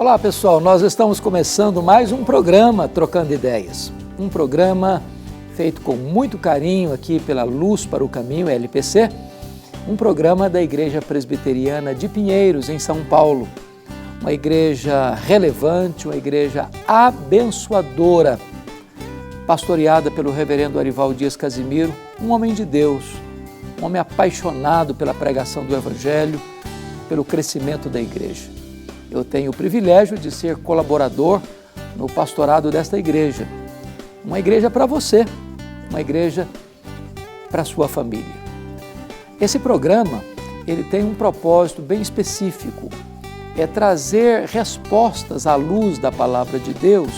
Olá pessoal, nós estamos começando mais um programa Trocando Ideias. Um programa feito com muito carinho aqui pela Luz para o Caminho, LPC. Um programa da Igreja Presbiteriana de Pinheiros, em São Paulo. Uma igreja relevante, uma igreja abençoadora, pastoreada pelo reverendo Arival Dias Casimiro, um homem de Deus, um homem apaixonado pela pregação do Evangelho, pelo crescimento da igreja. Eu tenho o privilégio de ser colaborador no pastorado desta igreja. Uma igreja para você, uma igreja para a sua família. Esse programa, ele tem um propósito bem específico, é trazer respostas à luz da palavra de Deus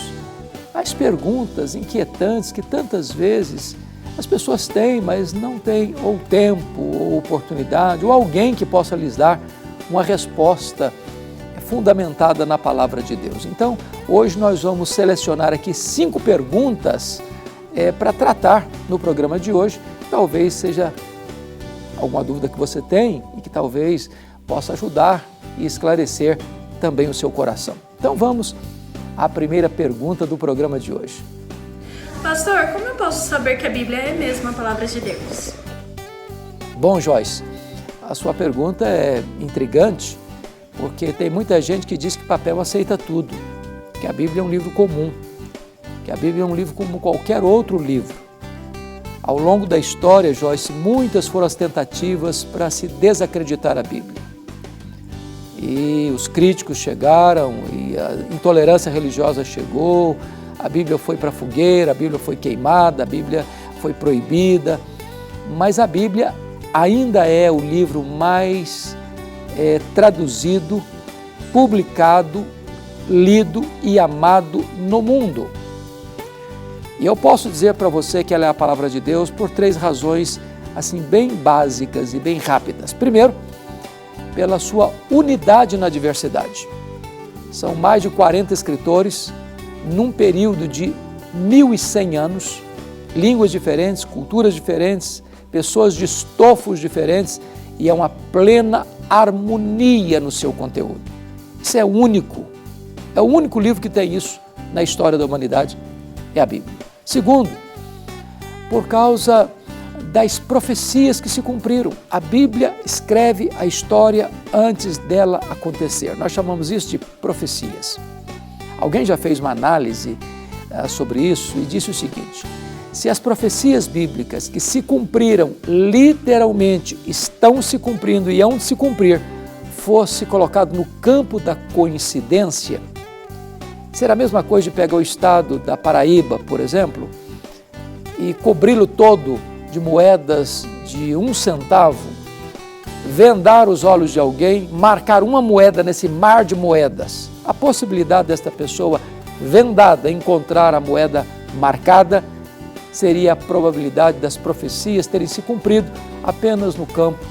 às perguntas inquietantes que tantas vezes as pessoas têm, mas não têm ou tempo, ou oportunidade, ou alguém que possa lhes dar uma resposta fundamentada na palavra de Deus. Então, hoje nós vamos selecionar aqui 5 perguntas para tratar no programa de hoje. Talvez seja alguma dúvida que você tem e que talvez possa ajudar e esclarecer também o seu coração. Então vamos à primeira pergunta do programa de hoje. Pastor, como eu posso saber que a Bíblia é mesmo a palavra de Deus? Bom, Joyce, a sua pergunta é intrigante, porque tem muita gente que diz que papel aceita tudo, que a Bíblia é um livro comum, que a Bíblia é um livro como qualquer outro livro. Ao longo da história, Joyce, muitas foram as tentativas para se desacreditar a Bíblia. E os críticos chegaram, e a intolerância religiosa chegou, a Bíblia foi para a fogueira, a Bíblia foi queimada, a Bíblia foi proibida, mas a Bíblia ainda é o livro mais traduzido, publicado, lido e amado no mundo. E eu posso dizer para você que ela é a palavra de Deus por 3 razões assim bem básicas e bem rápidas. Primeiro, pela sua unidade na diversidade. São mais de 40 escritores num período de 1.100 anos, línguas diferentes, culturas diferentes, pessoas de estofos diferentes, e é uma plena harmonia no seu conteúdo. Isso é único. É o único livro que tem isso na história da humanidade, é a Bíblia. Segundo, por causa das profecias que se cumpriram. A Bíblia escreve a história antes dela acontecer. Nós chamamos isso de profecias. Alguém já fez uma análise sobre isso e disse o seguinte: se as profecias bíblicas que se cumpriram literalmente estão se cumprindo e hão de se cumprir, fosse colocado no campo da coincidência, será a mesma coisa de pegar o estado da Paraíba, por exemplo, e cobri-lo todo de moedas de 1 centavo, vendar os olhos de alguém, marcar uma moeda nesse mar de moedas. A possibilidade desta pessoa vendada encontrar a moeda marcada seria a probabilidade das profecias terem se cumprido apenas no campo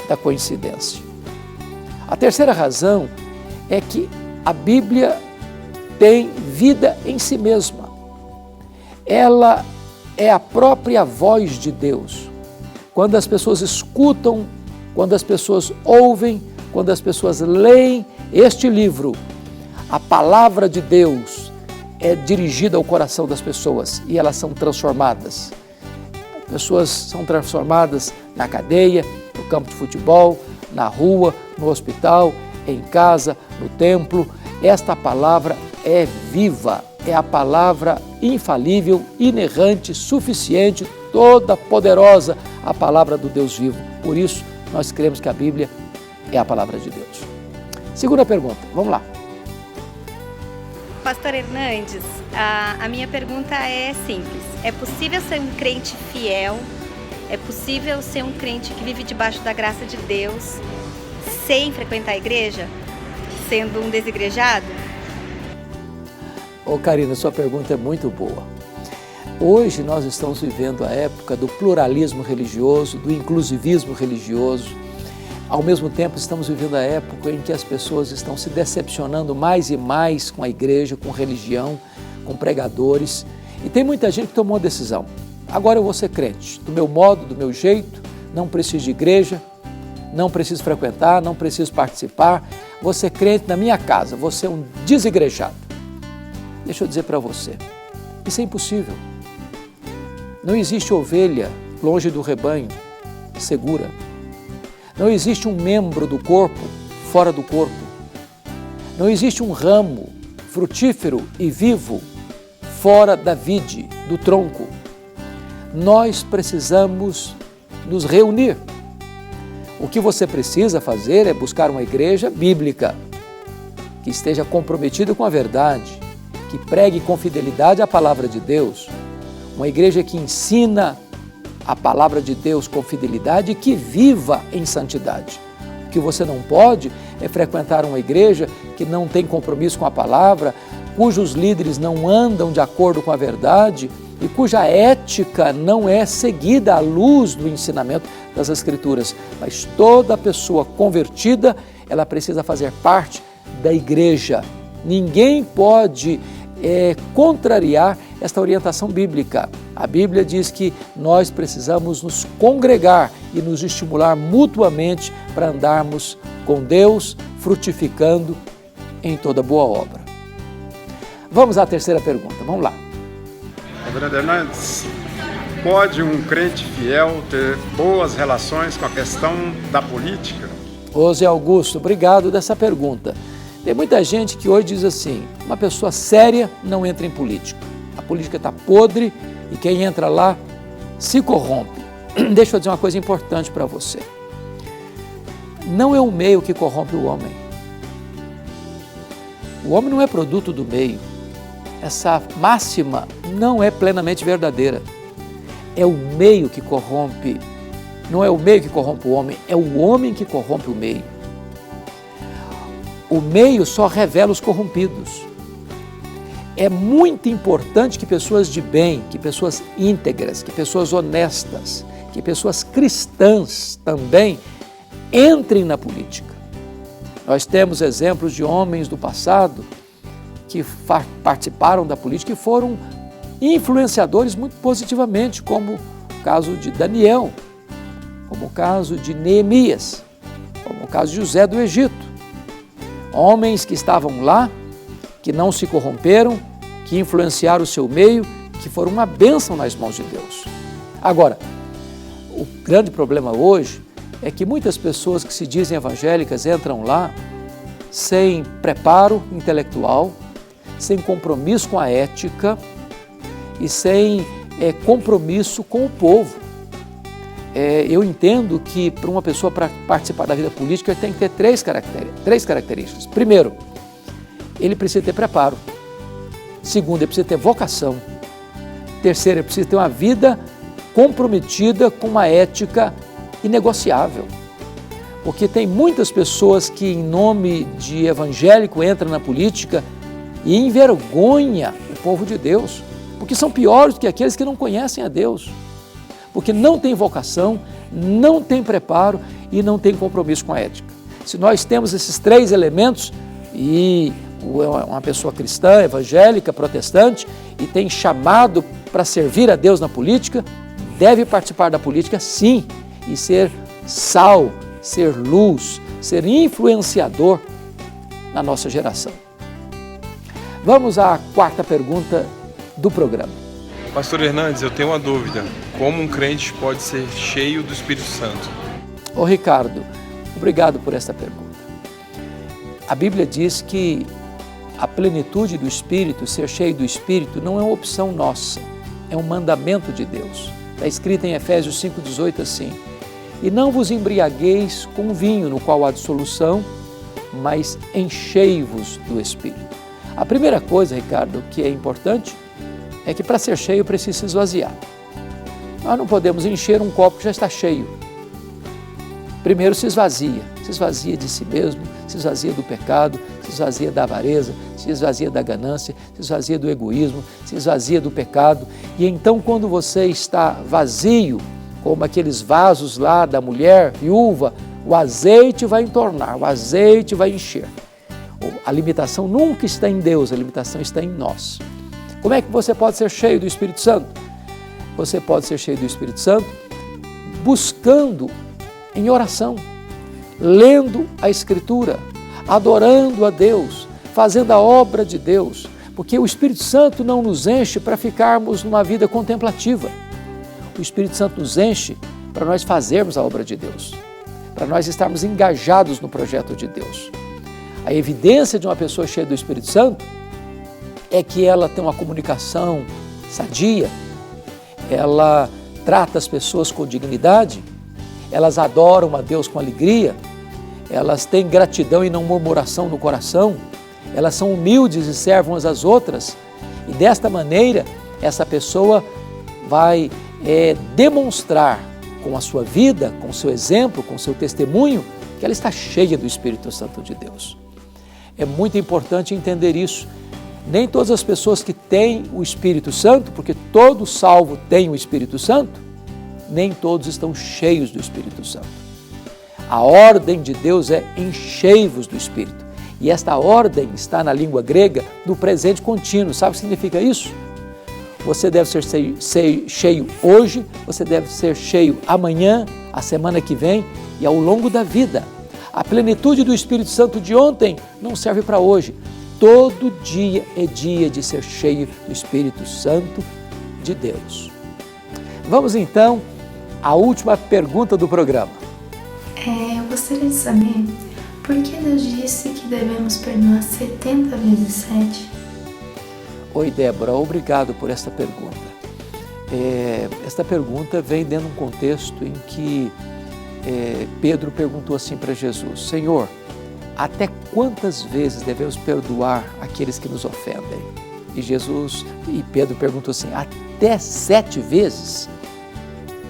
da coincidência. A terceira razão é que a Bíblia tem vida em si mesma. Ela é a própria voz de Deus. Quando as pessoas escutam, quando as pessoas ouvem, quando as pessoas leem este livro, a palavra de Deus é dirigida ao coração das pessoas e elas são transformadas. As pessoas são transformadas na cadeia, no campo de futebol, na rua, no hospital, em casa, no templo. Esta palavra é viva, é a palavra infalível, inerrante, suficiente, toda poderosa, a palavra do Deus vivo. Por isso, nós cremos que a Bíblia é a palavra de Deus. Segunda pergunta, vamos lá. Pastor Hernandes, a minha pergunta é simples. É possível ser um crente fiel? É possível ser um crente que vive debaixo da graça de Deus sem frequentar a igreja? Sendo um desigrejado? Ô Karina, sua pergunta é muito boa. Hoje nós estamos vivendo a época do pluralismo religioso, do inclusivismo religioso. Ao mesmo tempo, estamos vivendo a época em que as pessoas estão se decepcionando mais e mais com a igreja, com religião, com pregadores. E tem muita gente que tomou uma decisão. Agora eu vou ser crente, do meu modo, do meu jeito, não preciso de igreja, não preciso frequentar, não preciso participar, vou ser crente na minha casa, vou ser um desigrejado. Deixa eu dizer para você, isso é impossível. Não existe ovelha longe do rebanho segura. Não existe um membro do corpo fora do corpo. Não existe um ramo frutífero e vivo fora da vide, do tronco. Nós precisamos nos reunir. O que você precisa fazer é buscar uma igreja bíblica, que esteja comprometida com a verdade, que pregue com fidelidade a palavra de Deus, uma igreja que ensina a palavra de Deus com fidelidade e que viva em santidade. O que você não pode é frequentar uma igreja que não tem compromisso com a palavra, cujos líderes não andam de acordo com a verdade e cuja ética não é seguida à luz do ensinamento das Escrituras. Mas toda pessoa convertida, ela precisa fazer parte da igreja. Ninguém pode contrariar esta orientação bíblica. A Bíblia diz que nós precisamos nos congregar e nos estimular mutuamente para andarmos com Deus, frutificando em toda boa obra. Vamos à terceira pergunta, vamos lá. Reverendo Hernandes, pode um crente fiel ter boas relações com a questão da política? Ô Zé Augusto, obrigado dessa pergunta. Tem muita gente que hoje diz assim, uma pessoa séria não entra em política. A política está podre e quem entra lá se corrompe. Deixa eu dizer uma coisa importante para você. Não é o meio que corrompe o homem. O homem não é produto do meio. Essa máxima não é plenamente verdadeira. É o meio que corrompe. Não é o meio que corrompe o homem, é o homem que corrompe o meio. O meio só revela os corrompidos. É muito importante que pessoas de bem, que pessoas íntegras, que pessoas honestas, que pessoas cristãs também entrem na política. Nós temos exemplos de homens do passado que participaram da política e foram influenciadores muito positivamente, como o caso de Daniel, como o caso de Neemias, como o caso de José do Egito. Homens que estavam lá, que não se corromperam, que influenciaram o seu meio, que foram uma bênção nas mãos de Deus. Agora, o grande problema hoje é que muitas pessoas que se dizem evangélicas entram lá sem preparo intelectual, sem compromisso com a ética e sem compromisso com o povo. Eu entendo que para uma pessoa participar da vida política tem que ter três características. Primeiro, ele precisa ter preparo. Segundo, ele precisa ter vocação. Terceiro, ele precisa ter uma vida comprometida com uma ética inegociável. Porque tem muitas pessoas que em nome de evangélico entram na política e envergonha o povo de Deus, porque são piores do que aqueles que não conhecem a Deus. Porque não tem vocação, não tem preparo e não tem compromisso com a ética. Se nós temos esses três elementos e uma pessoa cristã, evangélica, protestante e tem chamado para servir a Deus na política, deve participar da política sim e ser sal, ser luz, ser influenciador na nossa geração. Vamos à quarta pergunta do programa. Pastor Hernandes, eu tenho uma dúvida. Como um crente pode ser cheio do Espírito Santo? Ô Ricardo, obrigado por esta pergunta. A Bíblia diz que a plenitude do Espírito, ser cheio do Espírito, não é uma opção nossa, é um mandamento de Deus. Está escrito em Efésios 5,18 assim: e não vos embriagueis com vinho no qual há dissolução, mas enchei-vos do Espírito. A primeira coisa, Ricardo, que é importante, é que para ser cheio precisa se esvaziar. Nós não podemos encher um copo que já está cheio. Primeiro se esvazia de si mesmo, se esvazia do pecado, se esvazia da avareza, se esvazia da ganância, se esvazia do egoísmo, se esvazia do pecado. E então quando você está vazio, como aqueles vasos lá da mulher viúva, o azeite vai entornar, o azeite vai encher. A limitação nunca está em Deus, a limitação está em nós. Como é que você pode ser cheio do Espírito Santo? Você pode ser cheio do Espírito Santo buscando em oração, lendo a Escritura, adorando a Deus, fazendo a obra de Deus, porque o Espírito Santo não nos enche para ficarmos numa vida contemplativa. O Espírito Santo nos enche para nós fazermos a obra de Deus, para nós estarmos engajados no projeto de Deus. A evidência de uma pessoa cheia do Espírito Santo é que ela tem uma comunicação sadia, ela trata as pessoas com dignidade, elas adoram a Deus com alegria, elas têm gratidão e não murmuração no coração, elas são humildes e servem umas às outras, e desta maneira essa pessoa vai demonstrar com a sua vida, com o seu exemplo, com o seu testemunho, que ela está cheia do Espírito Santo de Deus. É muito importante entender isso. Nem todas as pessoas que têm o Espírito Santo, porque todo salvo tem o Espírito Santo, nem todos estão cheios do Espírito Santo. A ordem de Deus é enchei-vos do Espírito. E esta ordem está na língua grega no presente contínuo. Sabe o que significa isso? Você deve ser cheio hoje, você deve ser cheio amanhã, a semana que vem e ao longo da vida. A plenitude do Espírito Santo de ontem não serve para hoje. Todo dia é dia de ser cheio do Espírito Santo de Deus. Vamos então à última pergunta do programa. Eu gostaria de saber por que Deus disse que devemos perdoar 70 vezes 7? Oi, Débora, obrigado por esta pergunta. Esta pergunta vem dentro de um contexto em que Pedro perguntou assim para Jesus: Senhor, até quantas vezes devemos perdoar aqueles que nos ofendem? E Pedro perguntou assim: até 7 vezes?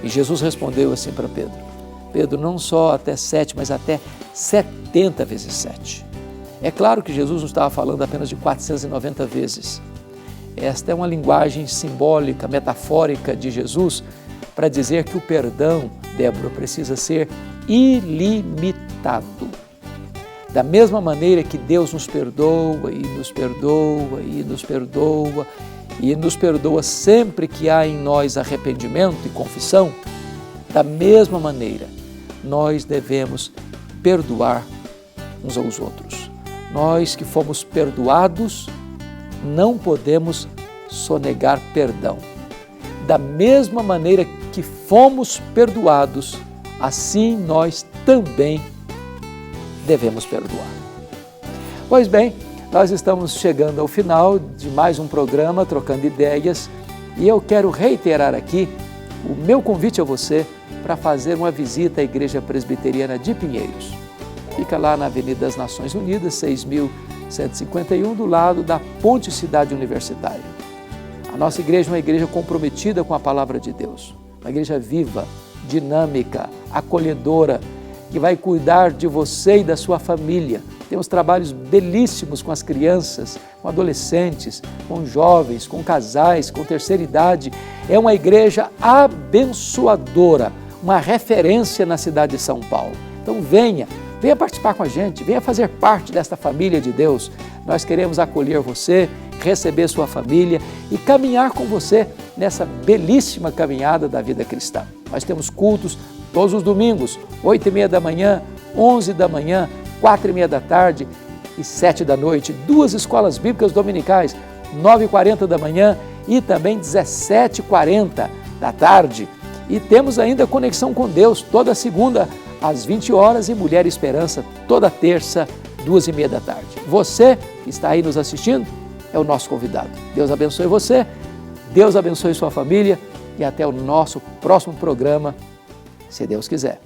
E Jesus respondeu assim para Pedro: Pedro, não só até 7, mas até 70 vezes 7. É claro que Jesus não estava falando apenas de 490 vezes. Esta é uma linguagem simbólica, metafórica de Jesus para dizer que o perdão, Débora, precisa ser ilimitado. Da mesma maneira que Deus nos perdoa e nos perdoa e nos perdoa e nos perdoa sempre que há em nós arrependimento e confissão, da mesma maneira nós devemos perdoar uns aos outros. Nós que fomos perdoados, não podemos sonegar perdão. Da mesma maneira que fomos perdoados, assim nós também devemos perdoar. Pois bem, nós estamos chegando ao final de mais um programa Trocando Ideias e eu quero reiterar aqui o meu convite a você para fazer uma visita à Igreja Presbiteriana de Pinheiros. Fica lá na Avenida das Nações Unidas, 6.151, do lado da Ponte Cidade Universitária. A nossa igreja é uma igreja comprometida com a Palavra de Deus, uma igreja viva, dinâmica, acolhedora, que vai cuidar de você e da sua família. Temos trabalhos belíssimos com as crianças, com adolescentes, com jovens, com casais, com terceira idade. É uma igreja abençoadora, uma referência na cidade de São Paulo. Então venha participar com a gente, venha fazer parte desta família de Deus. Nós queremos acolher você, receber sua família e caminhar com você nessa belíssima caminhada da vida cristã. Nós temos cultos todos os domingos, 8h30 da manhã, 11 da manhã, 4h30 da tarde e 7 da noite. 2 escolas bíblicas dominicais, 9h40 da manhã e também 17h40 da tarde. E temos ainda Conexão com Deus, toda segunda às 20 horas e Mulher Esperança, toda terça, 2h30 da tarde. Você que está aí nos assistindo é o nosso convidado. Deus abençoe você, Deus abençoe sua família e até o nosso próximo programa, se Deus quiser.